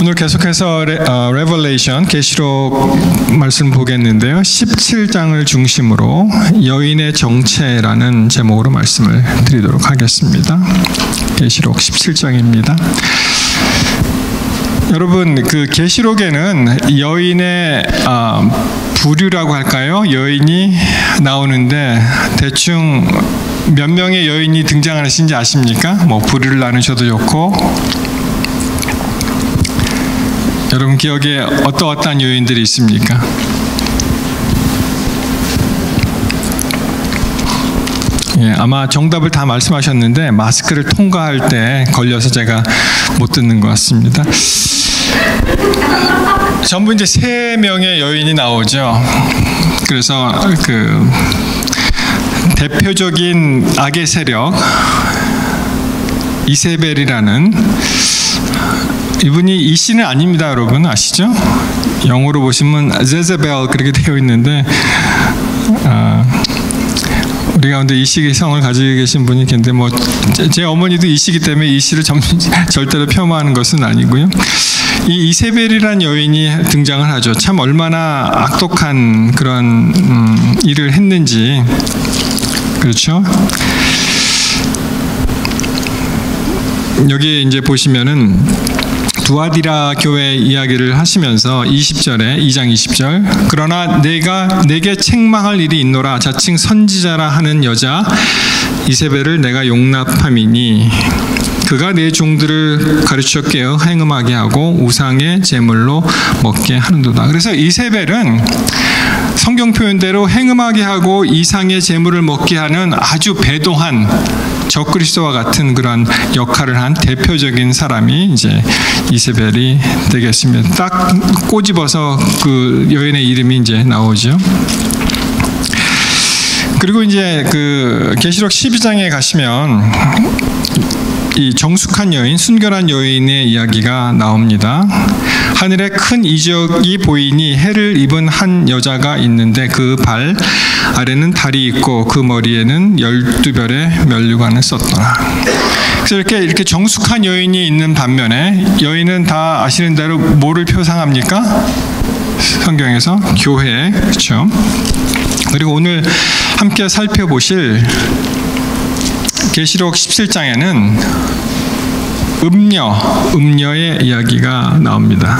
오늘 계속해서 레벨레이션 계시록 말씀 보겠는데요. 17장을 중심으로 여인의 정체라는 제목으로 말씀을 드리도록 하겠습니다. 계시록 17장입니다. 여러분, 그 계시록에는 여인의 부류라고 할까요? 여인이 나오는데 대충 몇 명의 여인이 등장하는지 아십니까? 뭐 부류를 나누셔도 좋고, 여러분 기억에 어떠한 여인들이 있습니까? 예, 아마 정답을 다 말씀하셨는데 마스크를 통과할 때 걸려서 제가 못 듣는 것 같습니다. 전부 이제 3명의 여인이 나오죠. 그래서 그 대표적인 악의 세력 이세벨이라는, 이분이 이 씨는 아닙니다. 여러분 아시죠? 영어로 보시면 제제벨 그렇게 되어 있는데, 우리 가운데 이씨 성을 가지고 계신 분이 계신데, 뭐 제 어머니도 이씨기 때문에 이 씨를 절대로 폄하하는 것은 아니고요. 이 이세벨이란 여인이 등장을 하죠. 참 얼마나 악독한 그런 일을 했는지. 그렇죠? 여기 이제 보시면은 두아디라 교회 이야기를 하시면서 20절에 2장 20절, 그러나 내게 책망할 일이 있노라. 자칭 선지자라 하는 여자 이세벨을 내가 용납함이니 그가 내 종들을 가르쳐 깨어 행음하게 하고 우상의 제물로 먹게 하는도다. 그래서 이세벨은 성경 표현대로 행음하게 하고 이상의 제물을 먹게 하는 아주 배도한 적그리스도와 같은 그런 역할을 한 대표적인 사람이 이제 이세벨이 되겠습니다. 딱 꼬집어서 그 여인의 이름이 이제 나오죠. 그리고 이제 그 계시록 12장에 가시면 이 정숙한 여인, 순결한 여인의 이야기가 나옵니다. 하늘에 큰 이적이 보이니 해를 입은 한 여자가 있는데 그 발 아래는 달이 있고 그 머리에는 12별의 면류관을 썼더라. 그래서 이렇게 정숙한 여인이 있는 반면에, 여인은 다 아시는 대로 뭐를 표상합니까? 성경에서 교회, 그렇죠? 그리고 오늘 함께 살펴보실 계시록 17장에는 음녀의 이야기가 나옵니다.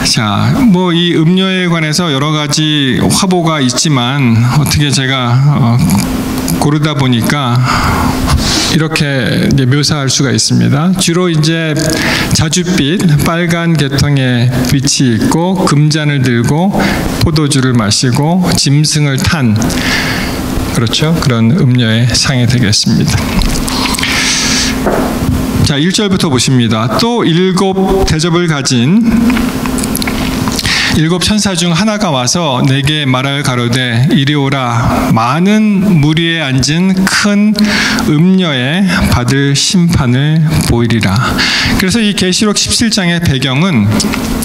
자, 뭐 이 음녀에 관해서 여러 가지 화보가 있지만 어떻게 제가 고르다 보니까 이렇게 이제 묘사할 수가 있습니다. 주로 이제 자줏빛 빨간 계통의 빛이 있고 금잔을 들고 포도주를 마시고 짐승을 탄, 그렇죠, 그런 음녀의 상이 되겠습니다. 자, 1절부터 보십니다. 또 7 대접을 가진 7 천사 중 하나가 와서 내게 말하여 가로되 이리 오라. 많은 무리에 앉은 큰 음녀의 받을 심판을 보이리라. 그래서 이 계시록 17장의 배경은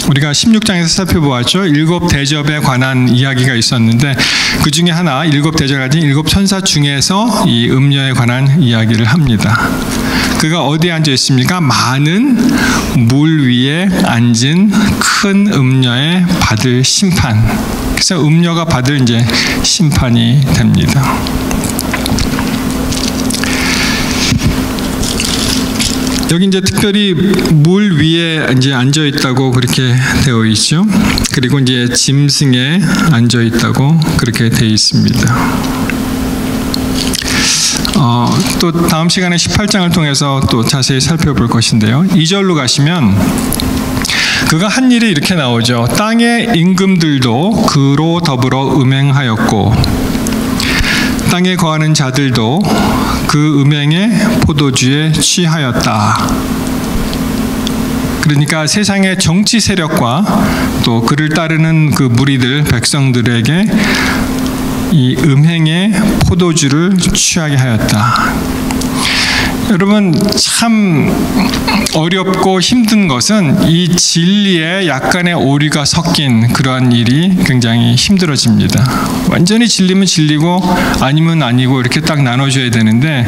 우리가 16장에서 살펴보았죠. 7 대접에 관한 이야기가 있었는데 그 중에 하나 7 대접을 가진 7 천사 중에서 이 음녀에 관한 이야기를 합니다. 그가 어디에 앉아 있습니까? 많은 물 위에 앉은 큰 음녀의 받을 심판. 그래서 음녀가 받을 이제 심판이 됩니다. 여기 이제 특별히 물 위에 이제 앉아 있다고 그렇게 되어 있죠. 그리고 이제 짐승에 앉아 있다고 그렇게 되어 있습니다. 또 다음 시간에 18장을 통해서 또 자세히 살펴볼 것인데요. 2절로 가시면 그가 한 일이 이렇게 나오죠. 땅의 임금들도 그로 더불어 음행하였고 땅에 거하는 자들도 그 음행의 포도주에 취하였다. 그러니까 세상의 정치 세력과 또 그를 따르는 그 무리들, 백성들에게 이 음행의 포도주를 취하게 하였다. 여러분, 참 어렵고 힘든 것은 이 진리에 약간의 오류가 섞인 그러한 일이 굉장히 힘들어집니다. 완전히 진리면 진리고 아니면 아니고 이렇게 딱 나눠줘야 되는데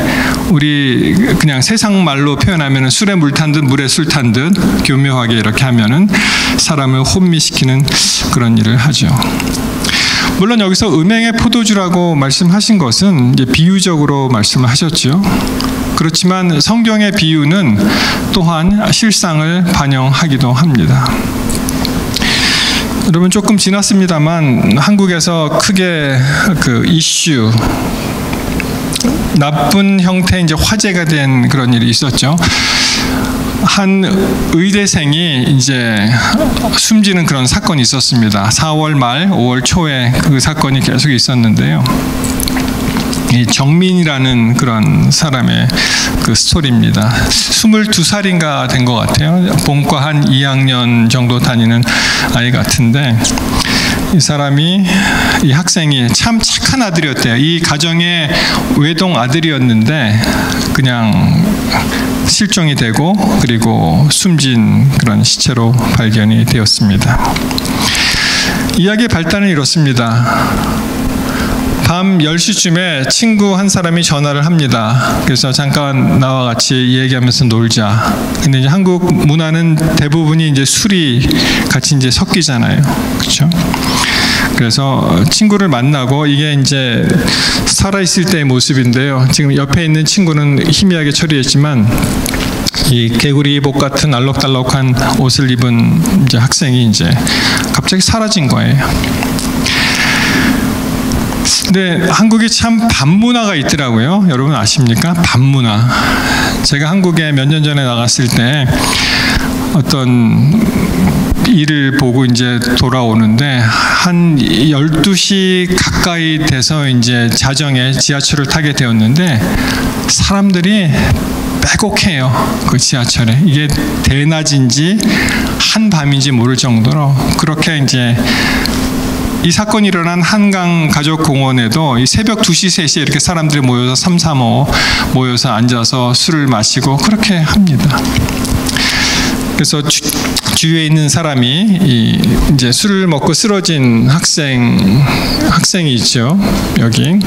우리 그냥 세상 말로 표현하면 술에 물 탄 듯 물에 술 탄 듯 교묘하게 이렇게 하면은 사람을 혼미시키는 그런 일을 하죠. 물론 여기서 음행의 포도주라고 말씀하신 것은 이제 비유적으로 말씀을 하셨죠. 그렇지만 성경의 비유는 또한 실상을 반영하기도 합니다. 여러분 조금 지났습니다만 한국에서 크게 그 이슈 나쁜 형태 이제 화제가 된 그런 일이 있었죠. 한 의대생이 이제 숨지는 그런 사건이 있었습니다. 4월 말 5월 초에 그 사건이 계속 있었는데요. 이 정민이라는 그런 사람의 그 스토리입니다. 22살인가 된 것 같아요. 본과 한 2학년 정도 다니는 아이 같은데 이 학생이 참 착한 아들이었대요. 이 가정의 외동 아들이었는데 그냥 실종이 되고 그리고 숨진 그런 시체로 발견이 되었습니다. 이야기의 발단은 이렇습니다. 밤 10시쯤에 친구 한 사람이 전화를 합니다. 그래서 잠깐 나와 같이 얘기하면서 놀자. 근데 이제 한국 문화는 대부분이 이제 술이 같이 이제 섞이잖아요. 그렇죠? 그래서 친구를 만나고 이게 이제 살아있을 때의 모습인데요. 지금 옆에 있는 친구는 희미하게 처리했지만 이 개구리복 같은 알록달록한 옷을 입은 이제 학생이 이제 갑자기 사라진 거예요. 근데 한국에 참 밤문화가 있더라고요. 여러분 아십니까? 밤문화. 제가 한국에 몇 년 전에 나갔을 때 어떤 일을 보고 이제 돌아오는데 한 12시 가까이 돼서 이제 자정에 지하철을 타게 되었는데 사람들이 빼곡해요. 그 지하철에. 이게 대낮인지 한밤인지 모를 정도로 그렇게 이제 이 사건이 일어난 한강 가족공원에도 이 새벽 2시, 3시에 이렇게 사람들이 모여서 3, 3, 5 모여서 앉아서 술을 마시고 그렇게 합니다. 그래서 주위에 있는 사람이 이제 술을 먹고 쓰러진 학생이 있죠. 여기.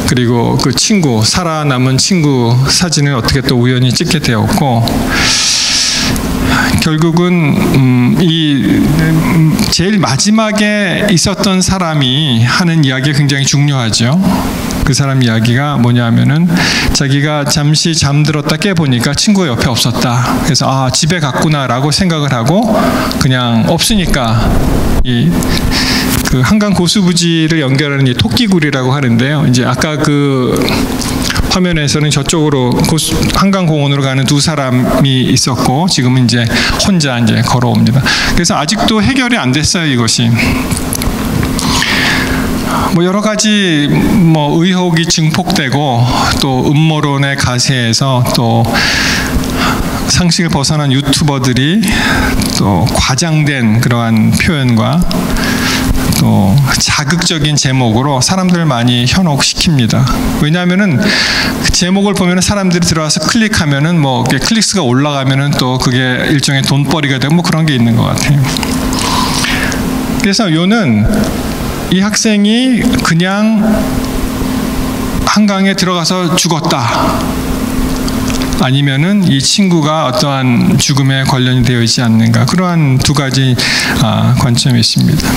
그리고 그 친구, 살아남은 친구 사진을 어떻게 또 우연히 찍게 되었고 결국은 제일 마지막에 있었던 사람이 하는 이야기가 굉장히 중요하죠. 그 사람 이야기가 뭐냐면은 자기가 잠시 잠들었다 깨보니까 친구가 옆에 없었다. 그래서 집에 갔구나라고 생각을 하고 그냥 없으니까 그 한강 고수부지를 연결하는 이 토끼굴이라고 하는데요. 이제 아까 그 화면에서는 저쪽으로 한강공원으로 가는 두 사람이 있었고 지금은 이제 혼자 이제 걸어옵니다. 그래서 아직도 해결이 안 됐어요, 이것이. 여러 가지 의혹이 증폭되고 또 음모론의 가세에서 또 상식을 벗어난 유튜버들이 또 과장된 그러한 표현과 또 자극적인 제목으로 사람들을 많이 현혹시킵니다. 왜냐하면은 그 제목을 보면은 사람들이 들어와서 클릭하면은 클릭수가 올라가면은 또 그게 일종의 돈벌이가 되고 그런 게 있는 것 같아요. 그래서 이 학생이 그냥 한강에 들어가서 죽었다. 아니면은 이 친구가 어떠한 죽음에 관련이 되어 있지 않는가. 그러한 두 가지 관점이 있습니다.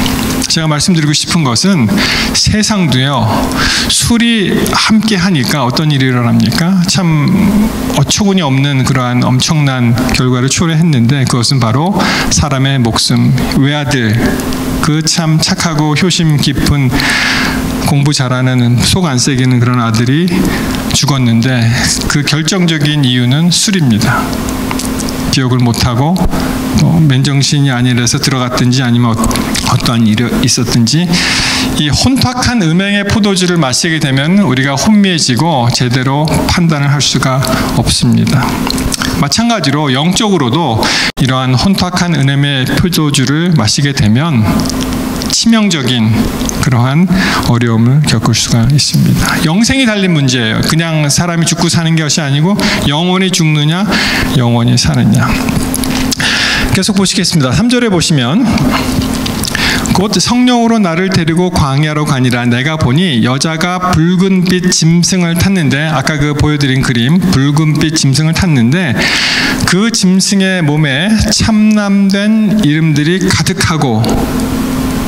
제가 말씀드리고 싶은 것은 세상도요. 술이 함께 하니까 어떤 일이 일어납니까? 참 어처구니 없는 그러한 엄청난 결과를 초래했는데 그것은 바로 사람의 목숨. 외아들 그 참 착하고 효심 깊은 공부 잘하는 속 안 새기는 그런 아들이 죽었는데 그 결정적인 이유는 술입니다. 기억을 못하고 맨정신이 아니라서 들어갔든지 아니면 어떠한 일이 있었든지 이 혼탁한 음행의 포도주를 마시게 되면 우리가 혼미해지고 제대로 판단을 할 수가 없습니다. 마찬가지로 영적으로도 이러한 혼탁한 음행의 포도주를 마시게 되면 치명적인 그러한 어려움을 겪을 수가 있습니다. 영생이 달린 문제예요. 그냥 사람이 죽고 사는 것이 아니고 영원히 죽느냐 영원히 사느냐. 계속 보시겠습니다. 3절에 보시면 곧 성령으로 나를 데리고 광야로 가니라. 내가 보니 여자가 붉은빛 짐승을 탔는데, 아까 그 보여드린 그림 붉은빛 짐승을 탔는데 그 짐승의 몸에 참남된 이름들이 가득하고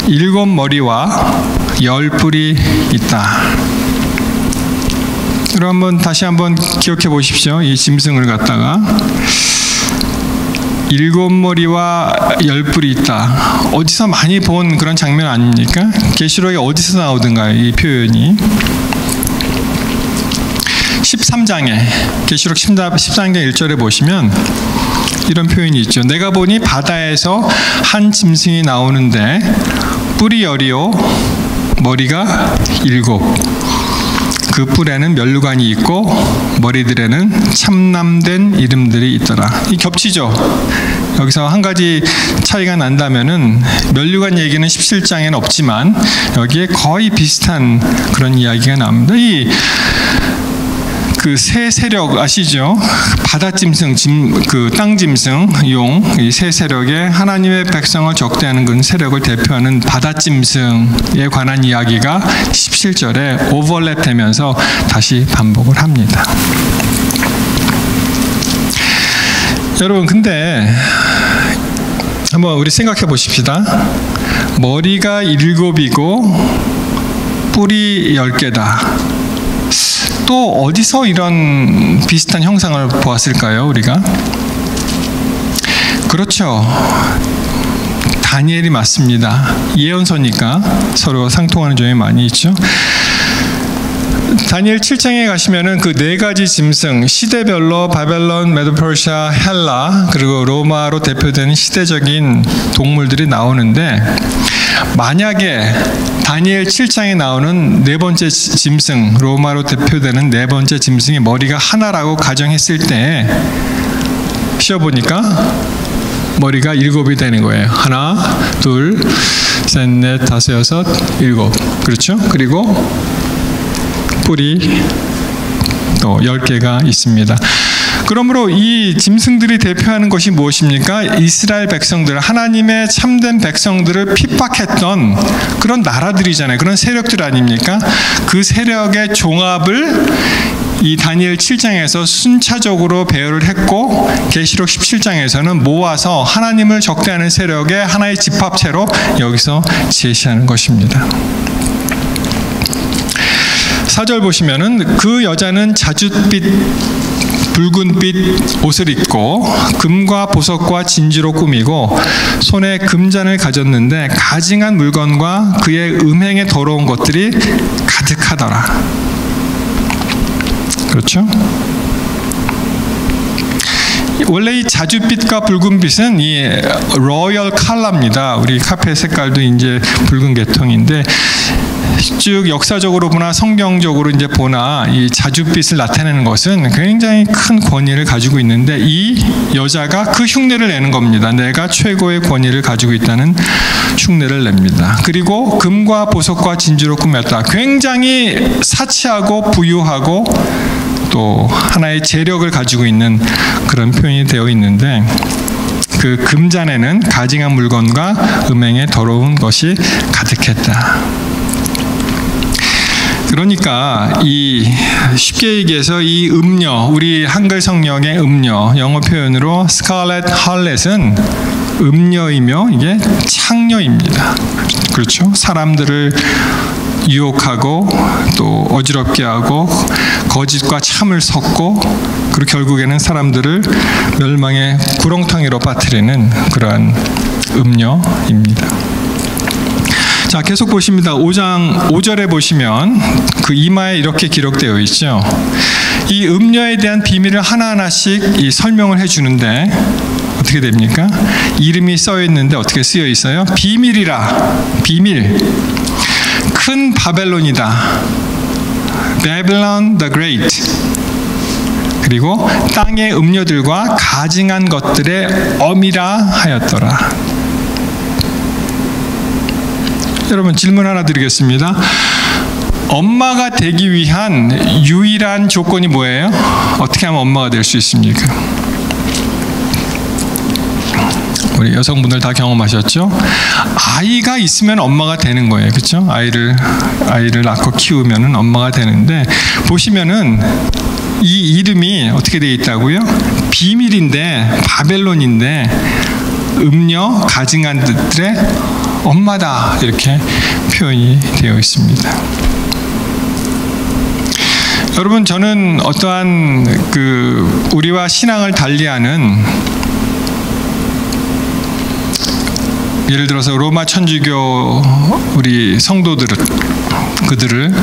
7머리와 10뿔이 있다. 그럼 다시 한번 기억해 보십시오. 이 짐승을 갖다가 7머리와 10뿔이 있다. 어디서 많이 본 그런 장면 아닙니까? 계시록에 어디서 나오던가요? 이 표현이 13장에 계시록 13장 1절에 보시면 이런 표현이 있죠. 내가 보니 바다에서 한 짐승이 나오는데 뿔이 10이요 머리가 7. 그 뿔에는 면류관이 있고 머리들에는 참남된 이름들이 있더라. 이 겹치죠. 여기서 한 가지 차이가 난다면은 면류관 얘기는 17장에는 없지만 여기에 거의 비슷한 그런 이야기가 나옵니다. 그 새 세력 아시죠? 바다짐승, 그 땅짐승, 용, 이 새 세력에 하나님의 백성을 적대하는 그런 세력을 대표하는 바다짐승에 관한 이야기가 17절에 오버랩되면서 다시 반복을 합니다. 여러분, 근데 한번 우리 생각해 보십시다. 머리가 7이고 뿔이 10개다. 또 어디서 이런 비슷한 형상을 보았을까요, 우리가? 그렇죠. 다니엘이 맞습니다. 예언서니까 서로 상통하는 점이 많이 있죠. 다니엘 7장에 가시면은 그 4가지 짐승, 시대별로 바벨론, 메도퍼시아, 헬라, 그리고 로마로 대표되는 시대적인 동물들이 나오는데, 만약에 다니엘 7장에 나오는 4번째 짐승, 로마로 대표되는 4번째 짐승의 머리가 하나라고 가정했을 때 쉬어보니까 머리가 7이 되는 거예요. 하나, 둘, 셋, 넷, 다섯, 여섯, 7. 그렇죠? 그리고 뿔이 또 10개가 있습니다. 그러므로 이 짐승들이 대표하는 것이 무엇입니까? 이스라엘 백성들, 하나님의 참된 백성들을 핍박했던 그런 나라들이잖아요. 그런 세력들 아닙니까? 그 세력의 종합을 이 다니엘 7장에서 순차적으로 배열을 했고, 계시록 17장에서는 모아서 하나님을 적대하는 세력의 하나의 집합체로 여기서 제시하는 것입니다. 4절 보시면은 그 여자는 자줏빛 붉은빛 옷을 입고 금과 보석과 진주로 꾸미고 손에 금잔을 가졌는데 가증한 물건과 그의 음행에 더러운 것들이 가득하더라. 그렇죠? 원래 이 자줏빛과 붉은빛은 이 로열 컬러입니다. 우리 카페 색깔도 이제 붉은 계통인데, 쭉 역사적으로 보나 성경적으로 이제 보나 이 자줏빛을 나타내는 것은 굉장히 큰 권위를 가지고 있는데, 이 여자가 그 흉내를 내는 겁니다. 내가 최고의 권위를 가지고 있다는 흉내를 냅니다. 그리고 금과 보석과 진주로 꾸몄다. 굉장히 사치하고 부유하고 또 하나의 재력을 가지고 있는 그런 표현이 되어 있는데, 그 금잔에는 가증한 물건과 음행에 더러운 것이 가득했다. 그러니까 이 쉽게 얘기해서 이 음녀, 우리 한글 성경의 음녀, 영어 표현으로 스칼렛 할렛은 음녀이며 이게 창녀입니다. 그렇죠? 사람들을 유혹하고 또 어지럽게 하고 거짓과 참을 섞고, 그리고 결국에는 사람들을 멸망의 구렁텅이로 빠뜨리는 그러한 음녀입니다. 자, 계속 보십니다. 5장 5절에 보시면 그 이마에 이렇게 기록되어 있죠. 이 음녀에 대한 비밀을 하나하나씩 이 설명을 해주는데 어떻게 됩니까? 이름이 써 있는데 어떻게 쓰여 있어요? 비밀이라. 비밀. 큰 바벨론이다. Babylon the Great. 그리고 땅의 음녀들과 가증한 것들의 엄이라 하였더라. 여러분 질문 하나 드리겠습니다. 엄마가 되기 위한 유일한 조건이 뭐예요? 어떻게 하면 엄마가 될 수 있습니까? 우리 여성분들 다 경험하셨죠? 아이가 있으면 엄마가 되는 거예요. 그렇죠? 아이를 낳고 키우면은 엄마가 되는데, 보시면은 이 이름이 어떻게 되어 있다고요? 비밀인데, 바벨론인데, 음녀 가증한들의 엄마다, 이렇게 표현이 되어 있습니다. 여러분, 저는 어떠한 우리와 신앙을 달리하는, 예를 들어서 로마 천주교 우리 그들을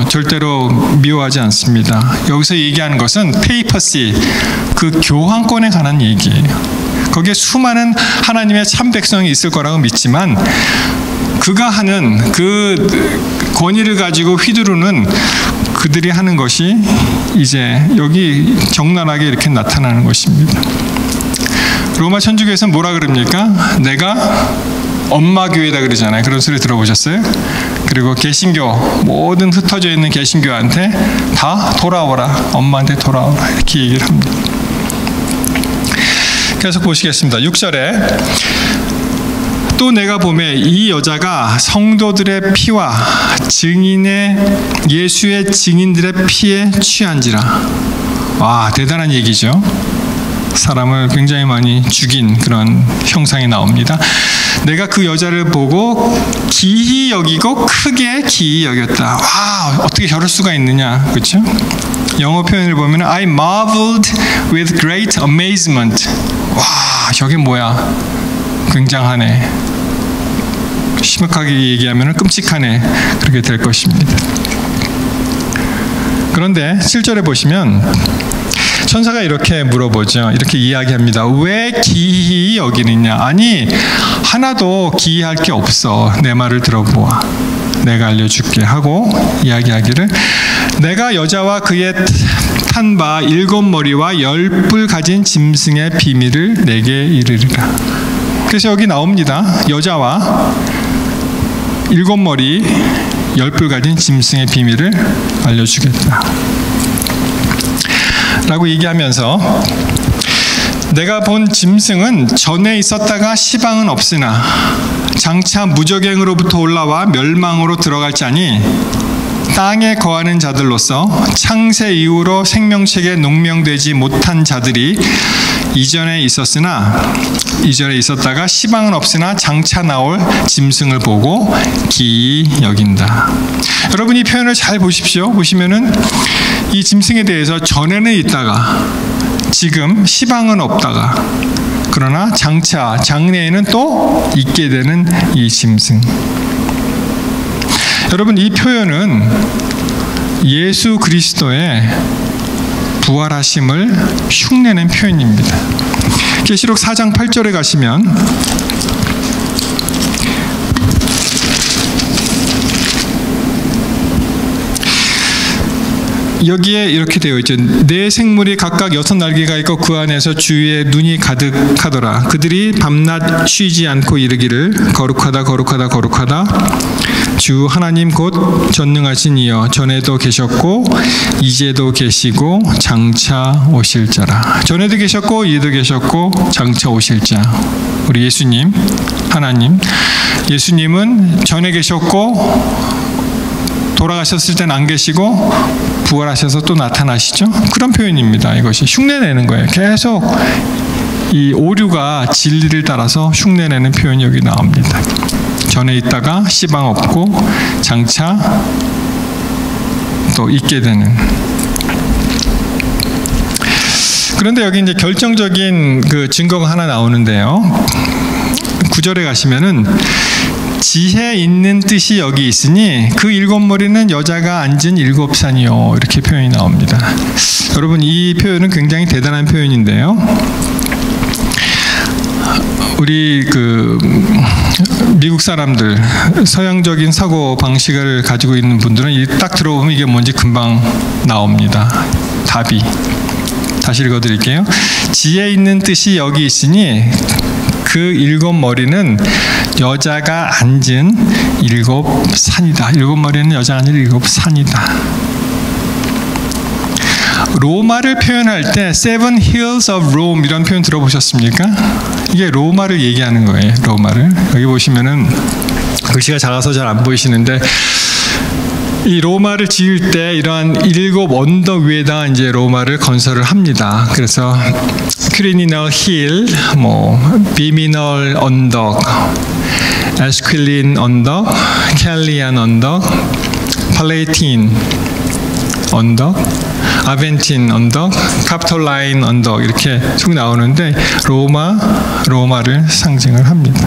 절대로 미워하지 않습니다. 여기서 얘기하는 것은 페이퍼시, 그 교황권에 관한 얘기예요. 거기에 수많은 하나님의 참 백성이 있을 거라고 믿지만, 그가 하는 그 권위를 가지고 휘두르는 그들이 하는 것이 이제 여기 적나라하게 이렇게 나타나는 것입니다. 로마 천주교에서는 뭐라 그럽니까? 내가 엄마 교회다 그러잖아요. 그런 소리 들어보셨어요? 그리고 개신교, 모든 흩어져 있는 개신교한테 다 돌아오라, 엄마한테 돌아오라, 이렇게 얘기를 합니다. 계속 보시겠습니다. 6절에 또 내가 보매 이 여자가 성도들의 피와 예수의 증인들의 피에 취한지라. 와, 대단한 얘기죠. 사람을 굉장히 많이 죽인 그런 형상이 나옵니다. 내가 그 여자를 보고 기이 여기고 크게 기이 여겼다. 와, 어떻게 저럴 수가 있느냐, 그렇죠? 영어 표현을 보면 I marveled with great amazement. 와, 저게 뭐야? 굉장하네. 심각하게 얘기하면 끔찍하네. 그렇게 될 것입니다. 그런데 7절에 보시면 천사가 이렇게 물어보죠. 이렇게 이야기합니다. 왜 기이 여기느냐? 아니, 하나도 기이할 게 없어. 내 말을 들어보아. 내가 알려줄게 하고 이야기하기를, 내가 여자와 그의 탄 바 7머리와 10뿔 가진 짐승의 비밀을 내게 이르리라. 그래서 여기 나옵니다. 여자와 7머리 10뿔 가진 짐승의 비밀을 알려주겠다 라고 얘기하면서, 내가 본 짐승은 전에 있었다가 시방은 없으나 장차 무적행으로부터 올라와 멸망으로 들어갈 자니, 땅에 거하는 자들로서 창세 이후로 생명책에 농명되지 못한 자들이 이전에 있었다가 시방은 없으나 장차 나올 짐승을 보고 기이 여긴다. 여러분, 이 표현을 잘 보십시오. 보시면은 이 짐승에 대해서 전에는 있다가, 지금 시방은 없다가, 그러나 장래에는 또 있게 되는 이 짐승. 여러분, 이 표현은 예수 그리스도의 부활하심을 흉내낸 표현입니다. 계시록 4장 8절에 가시면 여기에 이렇게 되어 있죠. 네 생물이 각각 6날개가 있고 그 안에서 주위에 눈이 가득하더라. 그들이 밤낮 쉬지 않고 이르기를 거룩하다 거룩하다 거룩하다 주 하나님 곧 전능하신 이여, 전에도 계셨고 이제도 계시고 장차 오실 자라. 전에도 계셨고 이제도 계셨고 장차 오실 자, 우리 예수님, 하나님. 예수님은 전에 계셨고 돌아가셨을 때는 안 계시고 부활하셔서 또 나타나시죠. 그런 표현입니다. 이것이 흉내내는 거예요. 계속 이 오류가 진리를 따라서 흉내내는 표현이 여기 나옵니다. 전에 있다가 시방 없고 장차 또 있게 되는. 그런데 여기 이제 결정적인 그 증거가 하나 나오는데요. 9절에 가시면은 지혜 있는 뜻이 여기 있으니 그 7머리는 여자가 앉은 7산이요, 이렇게 표현이 나옵니다. 여러분, 이 표현은 굉장히 대단한 표현인데요. 우리 미국 사람들, 서양적인 사고 방식을 가지고 있는 분들은 딱 들어보면 이게 뭔지 금방 나옵니다. 답이. 다시 읽어드릴게요. 지혜 있는 뜻이 여기 있으니 그 7머리는 여자가 앉은 7산이다. 7머리는 여자가 앉은 7산이다. 로마를 표현할 때 Seven Hills of Rome 이런 표현 들어보셨습니까? 이게 로마를 얘기하는 거예요. 로마를. 여기 보시면은 글씨가 작아서 잘 안 보이시는데 이 로마를 지을 때 이러한 7 언덕 위에다가 이제 로마를 건설을 합니다. 그래서 퀴리니널 힐, 비미널 언덕, 에스퀼린 언덕, 캘리안 언덕, 팔레이틴 언덕, 아벤틴 언덕, 카프톨라인 언덕 이렇게 쭉 나오는데 로마를 상징을 합니다.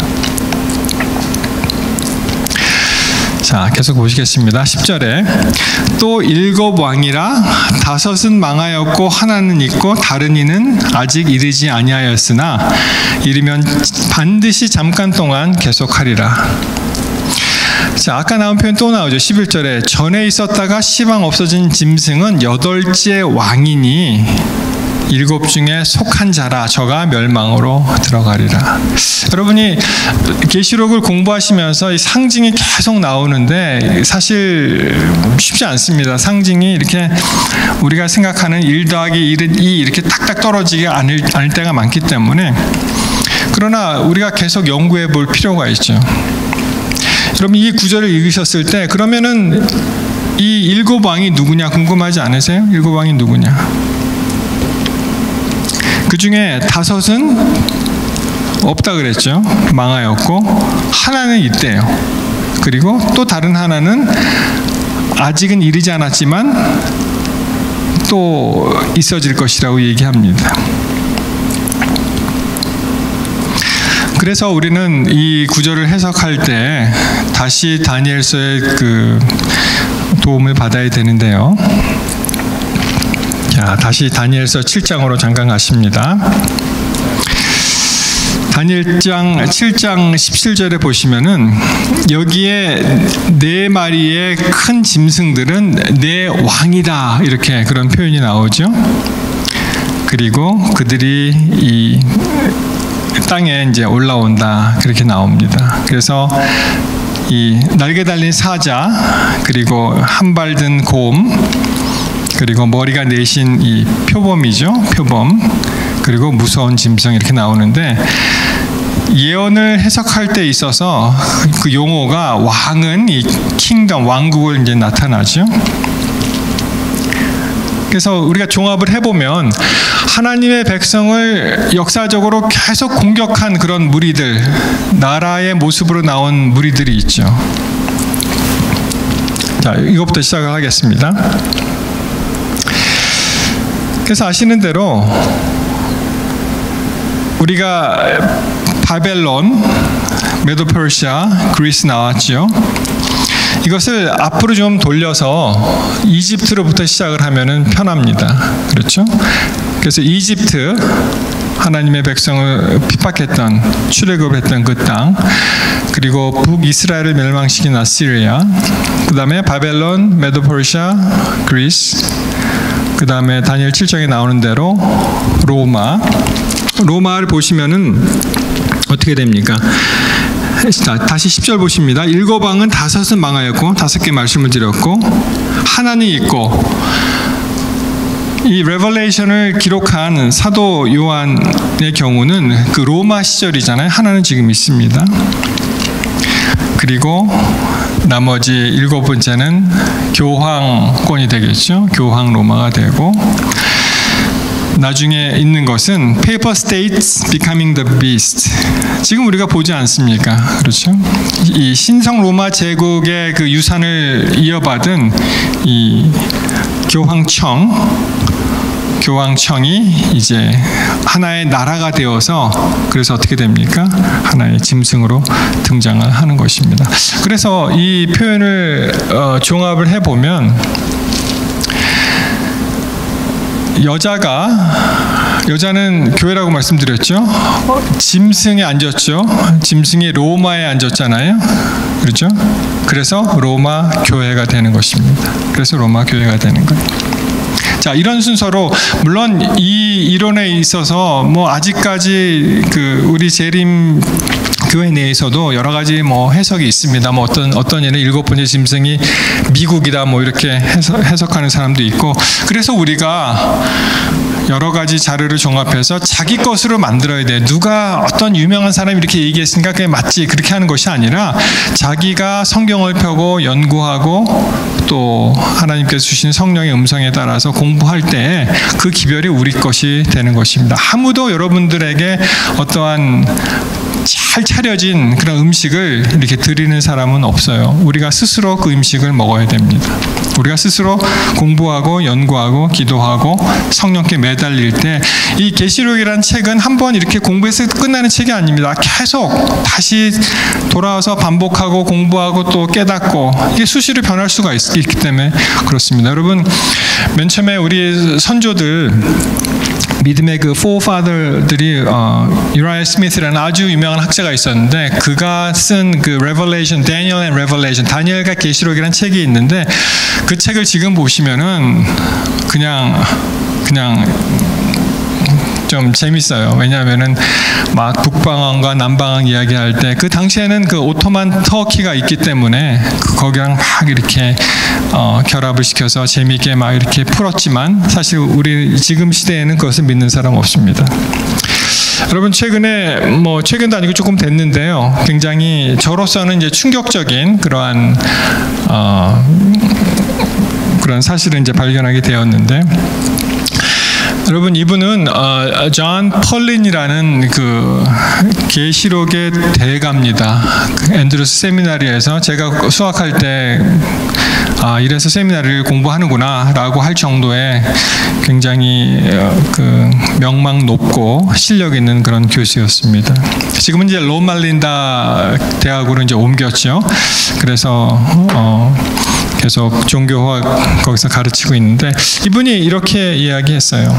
자, 계속 보시겠습니다. 10절에 또 7 왕이라 5은 망하였고 하나는 있고 다른 이는 아직 이르지 아니하였으나 이르면 반드시 잠깐 동안 계속하리라. 자, 아까 나온 표현 또 나오죠. 11절에 전에 있었다가 시방 없어진 짐승은 8째 왕이니 7 중에 속한 자라 저가 멸망으로 들어가리라. 여러분이 계시록을 공부하시면서 이 상징이 계속 나오는데 사실 쉽지 않습니다. 상징이 이렇게 우리가 생각하는 1 더하기 1은 2 이렇게 딱딱 떨어지지 않을 때가 많기 때문에 그러나 우리가 계속 연구해 볼 필요가 있죠. 여러분 이 구절을 읽으셨을 때 그러면은 이 7 왕이 누구냐 궁금하지 않으세요? 7 왕이 누구냐? 그 중에 5은 없다 그랬죠. 망하였고 하나는 있대요. 그리고 또 다른 하나는 아직은 이르지 않았지만 또 있어질 것이라고 얘기합니다. 그래서 우리는 이 구절을 해석할 때 다시 다니엘서의 그 도움을 받아야 되는데요. 자, 다시 다니엘서 7장으로 잠깐 가십니다. 다니엘장 7장 17절에 보시면은 여기에 4마리의 큰 짐승들은 내 왕이다 이렇게 그런 표현이 나오죠. 그리고 그들이 이 땅에 이제 올라온다 그렇게 나옵니다. 그래서 이 날개 달린 사자 그리고 한 발 든 곰 그리고 머리가 내신 이 표범이죠. 표범 그리고 무서운 짐승 이렇게 나오는데 예언을 해석할 때 있어서 그 용어가 왕은 이 킹덤 왕국을 이제 나타나죠. 그래서 우리가 종합을 해보면 하나님의 백성을 역사적으로 계속 공격한 그런 무리들, 나라의 모습으로 나온 무리들이 있죠. 자, 이것부터 시작을 하겠습니다. 그래서 아시는 대로 우리가 바벨론, 메도페르시아, 그리스 나왔죠. 이것을 앞으로 좀 돌려서 이집트로부터 시작을 하면은 편합니다. 그렇죠? 그래서 이집트, 하나님의 백성을 핍박했던, 출애굽했던 그 땅, 그리고 북이스라엘을 멸망시킨 아시리아, 그 다음에 바벨론, 메도페르시아, 그리스, 그 다음에 다니엘 7장에 나오는 대로 로마를 보시면은 어떻게 됩니까? 다시 10절 보십니다. 7 왕은 5은 망하였고 5개 말씀을 드렸고 하나는 있고 이 레벨레이션을 기록한 사도 요한의 경우는 그 로마 시절이잖아요. 하나는 지금 있습니다. 그리고 나머지 7번째는 교황권이 되겠죠. 교황 로마가 되고 나중에 있는 것은 Paper States becoming the beast. 지금 우리가 보지 않습니까? 그렇죠? 이 신성 로마 제국의 그 유산을 이어받은 이 교황청이 이제 하나의 나라가 되어서 그래서 어떻게 됩니까? 하나의 짐승으로 등장을 하는 것입니다. 그래서 이 표현을 종합을 해보면 여자는 교회라고 말씀드렸죠. 짐승에 앉았죠. 짐승이 로마에 앉았잖아요. 그렇죠? 그래서 로마 교회가 되는 것입니다. 그래서 로마 교회가 되는 거예요. 자, 자, 이런 순서로 물론 이 이론에 있어서 뭐 아직까지 그 우리 재림 교회 내에서도 여러 가지 뭐 해석이 있습니다. 뭐 어떤 일은 일곱 번째 짐승이 미국이다 뭐 이렇게 해석하는 사람도 있고, 그래서 우리가 여러 가지 자료를 종합해서 자기 것으로 만들어야 돼. 누가 어떤 유명한 사람이 이렇게 얘기했으니까 그게 맞지, 그렇게 하는 것이 아니라 자기가 성경을 펴고 연구하고 또 하나님께서 주신 성령의 음성에 따라서 공부할 때 그 기별이 우리 것이 되는 것입니다. 아무도 여러분들에게 어떠한 잘 차려진 그런 음식을 이렇게 드리는 사람은 없어요. 우리가 스스로 그 음식을 먹어야 됩니다. 우리가 스스로 공부하고 연구하고 기도하고 성령께 매달릴 때, 이 계시록이라는 책은 한번 이렇게 공부해서 끝나는 책이 아닙니다. 계속 다시 돌아와서 반복하고 공부하고 또 깨닫고, 이게 수시로 변할 수가 있기 때문에 그렇습니다. 여러분, 맨 처음에 우리 선조들, 믿음의 그 forefather들이 유라이아 스미스라는 아주 유명한 학자가 있었는데, 그가 쓴 그 Revelation, Daniel and Revelation, 다니엘과 계시록이라는 책이 있는데, 그 책을 지금 보시면은 그냥 좀 재밌어요. 왜냐하면은 막 북방왕과 남방왕 이야기할 때, 그 당시에는 그 오토만 터키가 있기 때문에 거기랑 막 이렇게 결합을 시켜서 재미있게 막 이렇게 풀었지만, 사실 우리 지금 시대에는 그것을 믿는 사람 없습니다. 여러분, 최근도 아니고 조금 됐는데요, 굉장히 저로서는 이제 충격적인 그러한 그런 사실을 이제 발견하게 되었는데, 여러분, 이분은 존 펄린이라는 그 계시록의 대가입니다. 앤드루스 세미나리에서 제가 수학할 때 이래서 세미나리를 공부하는구나라고 할 정도의 굉장히 그 명망 높고 실력 있는 그런 교수였습니다. 지금은 이제 로말린다 대학으로 이제 옮겼죠. 그래서 계속 종교학 거기서 가르치고 있는데, 이분이 이렇게 이야기했어요.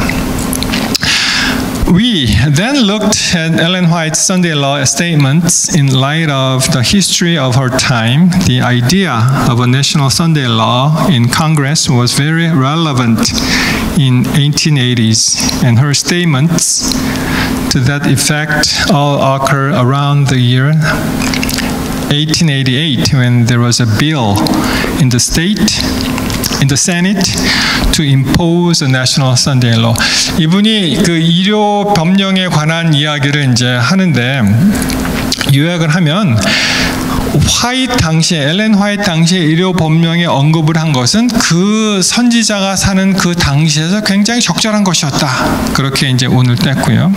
We then looked at Ellen White's Sunday Law statements in light of the history of her time. The idea of a national Sunday law in Congress was very relevant in 1880s, and her statements to that effect all occur around the year 1888, when there was a bill in the Senate to impose a national Sunday law. 이분이 그 일요 법령에 관한 이야기를 이제 하는데, 요약을 하면 엘렌 화이트 당시에 일요 법령에 언급을 한 것은 그 선지자가 사는 그 당시에서 굉장히 적절한 것이었다. 그렇게 이제 오늘 뗐고요.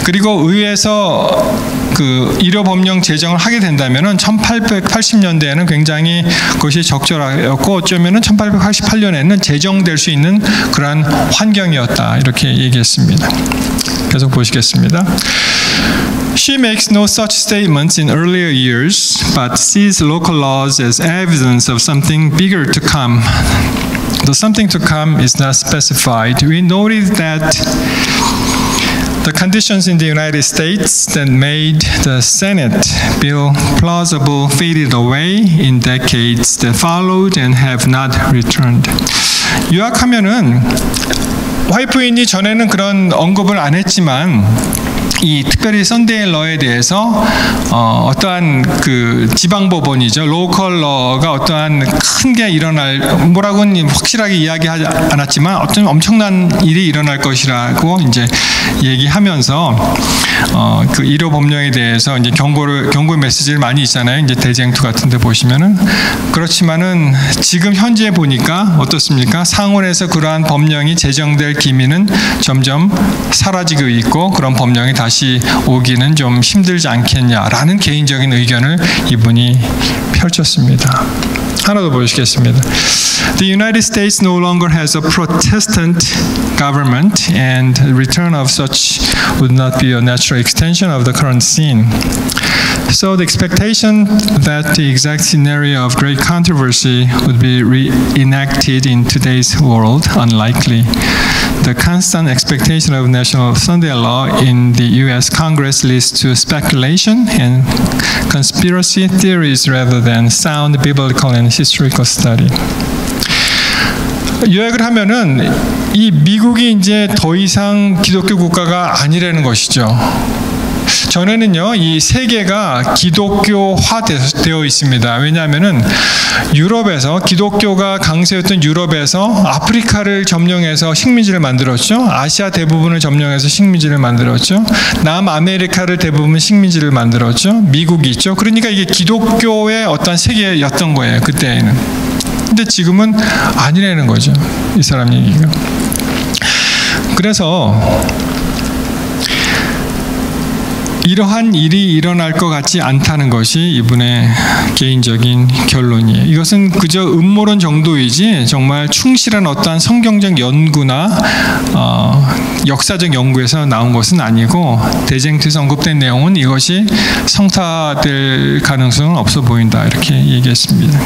그리고 의회에서 그 일요 법령 제정을 하게 된다면은 1880년대에는 굉장히 그것이 적절하였고, 어쩌면은 1888년에는 제정될 수 있는 그러한 환경이었다. 이렇게 얘기했습니다. 계속 보시겠습니다. She makes no such statements in earlier years, but sees local laws as evidence of something bigger to come. The something to come is not specified. We noted that the conditions in the United States that made the Senate bill plausible faded away in decades that followed and have not returned. 요약하면은, 화이트 부인이 전에는 그런 언급을 안 했지만, 이 특별히 선데이 러에 대해서 어떠한 그 지방법원이죠, 로컬 러가 어떠한 큰 게 일어날, 뭐라고는 확실하게 이야기하지 않았지만 어떤 엄청난 일이 일어날 것이라고 이제 얘기하면서 그 일요 법령에 대해서 이제 경고 메시지를 많이 있잖아요. 이제 대쟁투 같은데 보시면은. 그렇지만은 지금 현재 보니까 어떻습니까? 상원에서 그러한 법령이 제정될 기미는 점점 사라지고 있고, 그런 법령이 다시 오기는 좀 힘들지 않겠냐라는 개인적인 의견을 이분이 펼쳤습니다. 하나 더 보시겠습니다. The United States no longer has a Protestant government, and the return of such would not be a natural extension of the current scene. So the expectation that the exact scenario of great controversy would be reenacted in today's world, unlikely. The constant expectation of national Sunday law in the U.S. Congress leads to speculation and conspiracy theories rather than sound biblical and historical study. 요약을 하면은 이 미국이 이제 더 이상 기독교 국가가 아니라는 것이죠. 전에는요, 이 세계가 기독교화되어 있습니다. 왜냐하면은 유럽에서, 기독교가 강세였던 유럽에서 아프리카를 점령해서 식민지를 만들었죠. 아시아 대부분을 점령해서 식민지를 만들었죠. 남아메리카를 대부분 식민지를 만들었죠. 미국이 있죠. 그러니까 이게 기독교의 어떤 세계였던 거예요, 그때에는. 근데 지금은 아니라는 거죠, 이 사람 얘기가. 그래서 이러한 일이 일어날 것 같지 않다는 것이 이분의 개인적인 결론이에요. 이것은 그저 음모론 정도이지 정말 충실한 어떠한 성경적 연구나 역사적 연구에서 나온 것은 아니고, 대쟁투에서 언급된 내용은 이것이 성사될 가능성은 없어 보인다, 이렇게 얘기했습니다.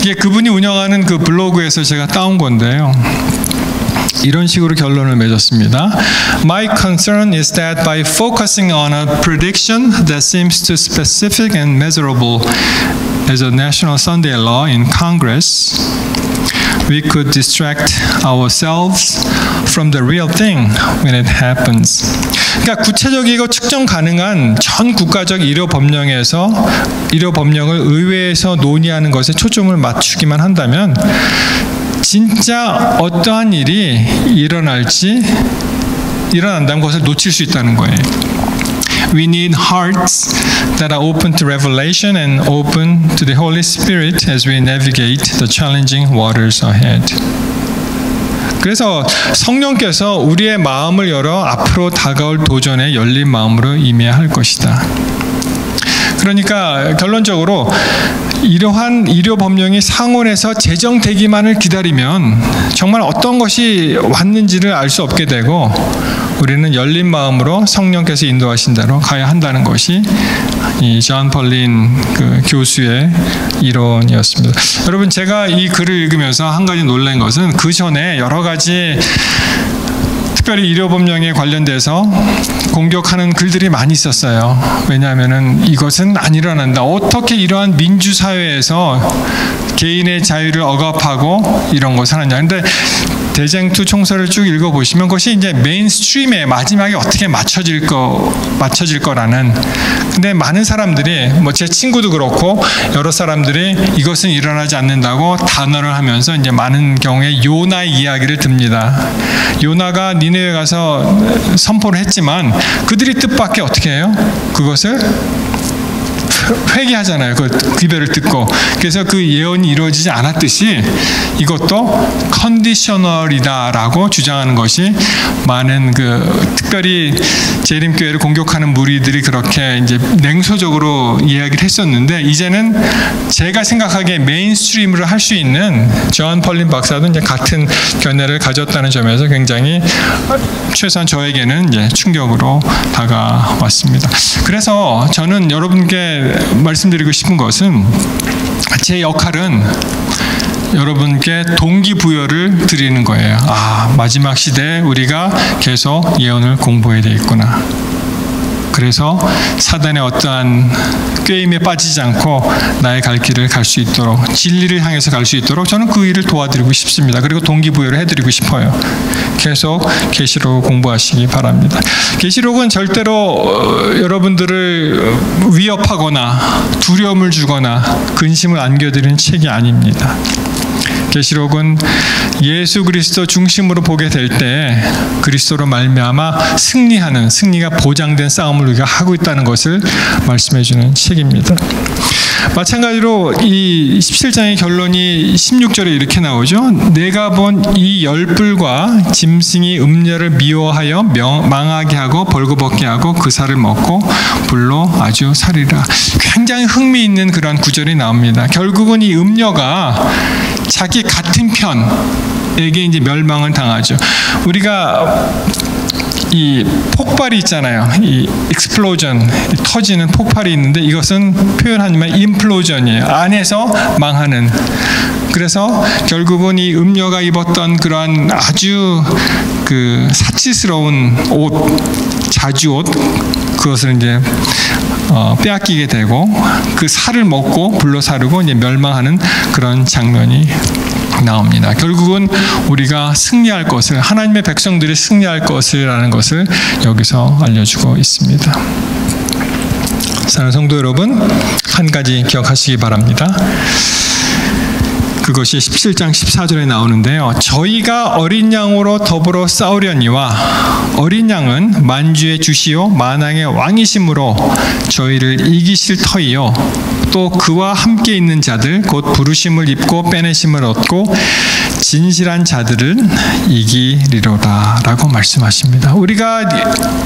이게 그분이 운영하는 그 블로그에서 제가 따온 건데요, 이런 식으로 결론을 맺었습니다. My concern is that by focusing on a prediction that seems too specific and measurable as a national Sunday law in Congress, we could distract ourselves from the real thing when it happens. 그러니까 구체적이고 측정 가능한 전 국가적 의료 법령을 의회에서 논의하는 것에 초점을 맞추기만 한다면 진짜 어떠한 일이 일어난다는 것을 놓칠 수 있다는 거예요. We need hearts that are open to revelation and open to the Holy Spirit as we navigate the challenging waters ahead. 그래서 성령께서 우리의 마음을 열어 앞으로 다가올 도전에 열린 마음으로 임해야 할 것이다. 그러니까 결론적으로 이러한 의료 법령이 상원에서 제정되기만을 기다리면 정말 어떤 것이 왔는지를 알 수 없게 되고, 우리는 열린 마음으로 성령께서 인도하신 대로 가야 한다는 것이 이 존 펄린 그 교수의 이론이었습니다. 여러분, 제가 이 글을 읽으면서 한 가지 놀란 것은 그 전에 여러 가지 특별히 의료법령에 관련돼서 공격하는 글들이 많이 있었어요. 왜냐하면은 이것은 안 일어난다. 어떻게 이러한 민주사회에서 개인의 자유를 억압하고 이런 것을 하느냐. 근데 대쟁투 총서를 쭉 읽어보시면 그것이 이제 메인스트림에 마지막에 어떻게 맞춰질 거라는. 근데 많은 사람들이, 뭐 제 친구도 그렇고 여러 사람들이 이것은 일어나지 않는다고 단언을 하면서 이제 많은 경우에 요나의 이야기를 듭니다. 요나가 니네웨 가서 선포를 했지만 그들이 뜻밖에 어떻게 해요? 그것을 회개하잖아요. 그 기별을 듣고. 그래서 그 예언이 이루어지지 않았듯이 이것도 컨디셔널이다라고 주장하는 것이 많은 특별히 재림교회를 공격하는 무리들이 그렇게 이제 냉소적으로 이야기를 했었는데, 이제는 제가 생각하기에 메인스트림으로 할 수 있는 존 펄린 박사도 이제 같은 견해를 가졌다는 점에서 굉장히 최소한 저에게는 이제 충격으로 다가왔습니다. 그래서 저는 여러분께 말씀드리고 싶은 것은, 제 역할은 여러분께 동기부여를 드리는 거예요. 마지막 시대에 우리가 계속 예언을 공부해야 되겠구나. 그래서 사단의 어떠한 꾀임에 빠지지 않고 나의 갈 길을 갈 수 있도록, 진리를 향해서 갈 수 있도록 저는 그 일을 도와드리고 싶습니다. 그리고 동기부여를 해드리고 싶어요. 계속 계시록 공부하시기 바랍니다. 계시록은 절대로 여러분들을 위협하거나 두려움을 주거나 근심을 안겨드리는 책이 아닙니다. 계시록은 예수 그리스도 중심으로 보게 될 때 그리스도로 말미암아 승리가 보장된 싸움을 우리가 하고 있다는 것을 말씀해 주는 책입니다. 마찬가지로 이 17장의 결론이 16절에 이렇게 나오죠. 내가 본 이 열불과 짐승이 음녀를 미워하여 망하게 하고 벌거벗게 하고 그 살을 먹고 불로 아주 살이라. 굉장히 흥미있는 그런 구절이 나옵니다. 결국은 이 음녀가 자기 같은 편에게 이제 멸망을 당하죠. 우리가 이 폭발이 있잖아요. 이 explosion, 터지는 폭발이 있는데 이것은 표현하지만 implosion이에요. 안에서 망하는. 그래서 결국은 이 음녀가 입었던 그러한 아주 그 사치스러운 옷, 자주옷, 그것을 이제 빼앗기게 되고 그 살을 먹고 불로 사르고 이제 멸망하는 그런 장면이 나옵니다. 결국은 우리가 승리할 것을, 하나님의 백성들이 승리할 것이라는 것을 여기서 알려주고 있습니다. 사랑하는 성도 여러분, 한 가지 기억하시기 바랍니다. 그것이 17장 14절에 나오는데요. 저희가 어린 양으로 더불어 싸우려니와 어린 양은 만주의 주시요 만왕의 왕이심으로 저희를 이기실 터이요 또 그와 함께 있는 자들 곧 부르심을 입고 빼내심을 얻고 진실한 자들을 이기리로다 라고 말씀하십니다. 우리가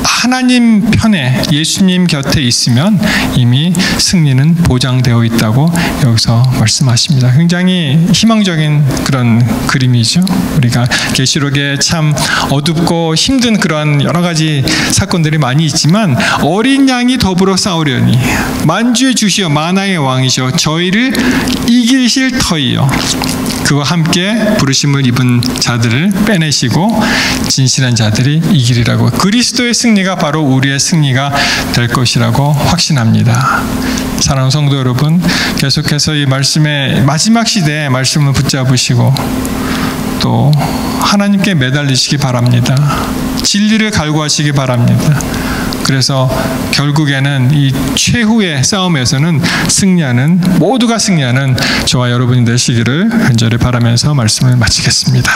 하나님 편에 예수님 곁에 있으면 이미 승리는 보장되어 있다고 여기서 말씀하십니다. 굉장히 희망적인 그런 그림이죠. 우리가 계시록에 참 어둡고 힘든 그런 여러 가지 사건들이 많이 있지만 어린 양이 더불어 싸우려니 만주의 주시여 만왕의 왕이시여 저희를 이기실 터이요 그와 함께 부르심을 입은 자들을 빼내시고 진실한 자들이 이기리라고. 그리스도의 승리가 바로 우리의 승리가 될 것이라고 확신합니다. 사랑하는 성도 여러분, 계속해서 이 말씀의 마지막 시대에 말씀을 붙잡으시고 또 하나님께 매달리시기 바랍니다. 진리를 갈구하시기 바랍니다. 그래서 결국에는 이 최후의 싸움에서는 승리하는, 모두가 승리하는 저와 여러분이 되시기를 간절히 바라면서 말씀을 마치겠습니다.